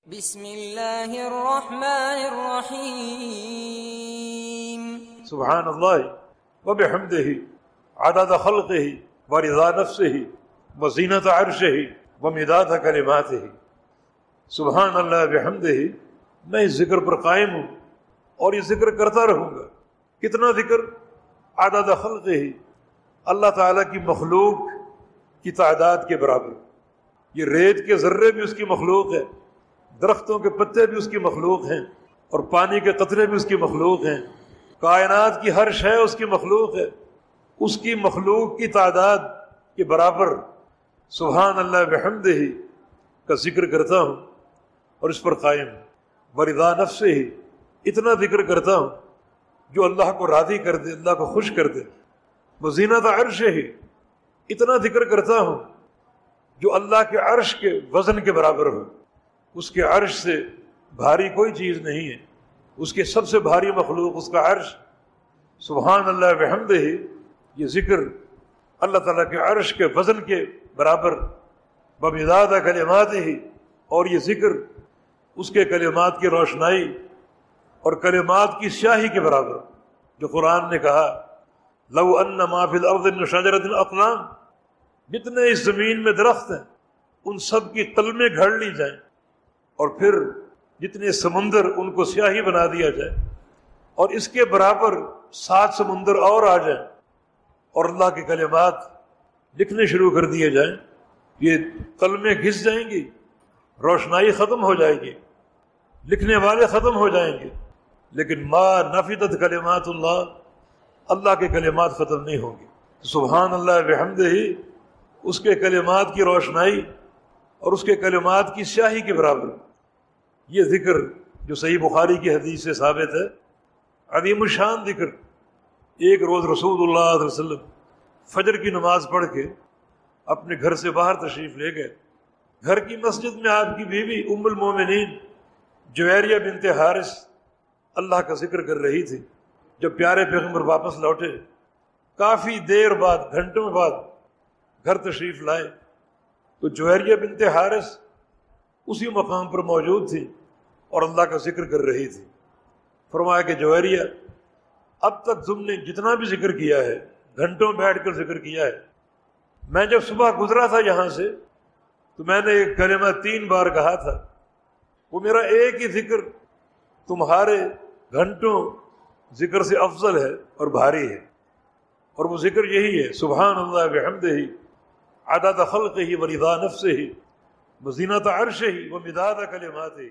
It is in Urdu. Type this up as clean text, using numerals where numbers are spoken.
بسم اللہ الرحمن الرحیم سبحان اللہ وبحمدہ عدد خلقہ ورضا نفسہ وزینت عرشہ ومداد کلماتہ۔ سبحان اللہ بحمدہ، میں اس ذکر پر قائم ہوں اور یہ ذکر کرتا رہوں گا۔ کتنا ذکر؟ عدد خلقہ، اللہ تعالیٰ کی مخلوق کی تعداد کے برابر۔ یہ ریت کے ذرے بھی اس کی مخلوق ہے، درختوں کے پتے بھی اس کی مخلوق ہیں، اور پانی کے قطرے بھی اس کی مخلوق ہیں۔ کائنات کی ہر شے اس کی مخلوق ہے، اس کی مخلوق کی تعداد کے برابر سبحان اللہ بحمدہ کا ذکر کرتا ہوں اور اس پر قائم ہوں۔ ورضا نفسہ، اتنا ذکر کرتا ہوں جو اللہ کو راضی کر دے، اللہ کو خوش کر دے۔ وزینت عرشہ، اتنا ذکر کرتا ہوں جو اللہ کے عرش کے وزن کے برابر ہو۔ اس کے عرش سے بھاری کوئی چیز نہیں ہے، اس کے سب سے بھاری مخلوق اس کا عرش۔ سبحان اللہ بحمدہ، یہ ذکر اللہ تعالیٰ کے عرش کے وزن کے برابر۔ بمداد کلماتہ، اور یہ ذکر اس کے کلمات کی روشنائی اور کلمات کی سیاہی کے برابر، جو قرآن نے کہا لو ان ما فی الارض من شجرۃ اقلام، جتنے اس زمین میں درخت ہیں ان سب کی قلمیں گھڑ لی جائیں اور پھر جتنے سمندر ان کو سیاہی بنا دیا جائے، اور اس کے برابر 7 سمندر اور آ جائیں اور اللہ کے کلمات لکھنے شروع کر دیے جائیں، یہ قلمیں گھس جائیں گی، روشنائی ختم ہو جائے گی، لکھنے والے ختم ہو جائیں گے، لیکن ما نفدت کلمات اللہ، اللہ کے کلمات ختم نہیں ہوں گے۔ سبحان اللہ بحمدہ، اس کے کلمات کی روشنائی اور اس کے کلمات کی سیاہی کے برابر یہ ذکر جو صحیح بخاری کی حدیث سے ثابت ہے، عظیم الشان ذکر۔ ایک روز رسول اللہ صلی اللہ علیہ وسلم فجر کی نماز پڑھ کے اپنے گھر سے باہر تشریف لے گئے۔ گھر کی مسجد میں آپ کی بیوی ام المومنین جویریہ بنت حارث اللہ کا ذکر کر رہی تھی۔ جب پیارے پیغمبر واپس لوٹے، کافی دیر بعد، گھنٹوں بعد گھر تشریف لائے، تو جویریہ بنت حارث اسی مقام پر موجود تھی اور اللہ کا ذکر کر رہی تھی۔ فرمایا کہ جویریہ، اب تک تم نے جتنا بھی ذکر کیا ہے، گھنٹوں بیٹھ کر ذکر کیا ہے، میں جب صبح گزرا تھا یہاں سے تو میں نے ایک کلمہ 3 بار کہا تھا، وہ میرا ایک ہی ذکر تمہارے گھنٹوں ذکر سے افضل ہے اور بھاری ہے، اور وہ ذکر یہی ہے سبحان اللہ بحمدہ عدد خلقہ ورضا نفسہ وزینت عرشہ ومداد کلماتہ۔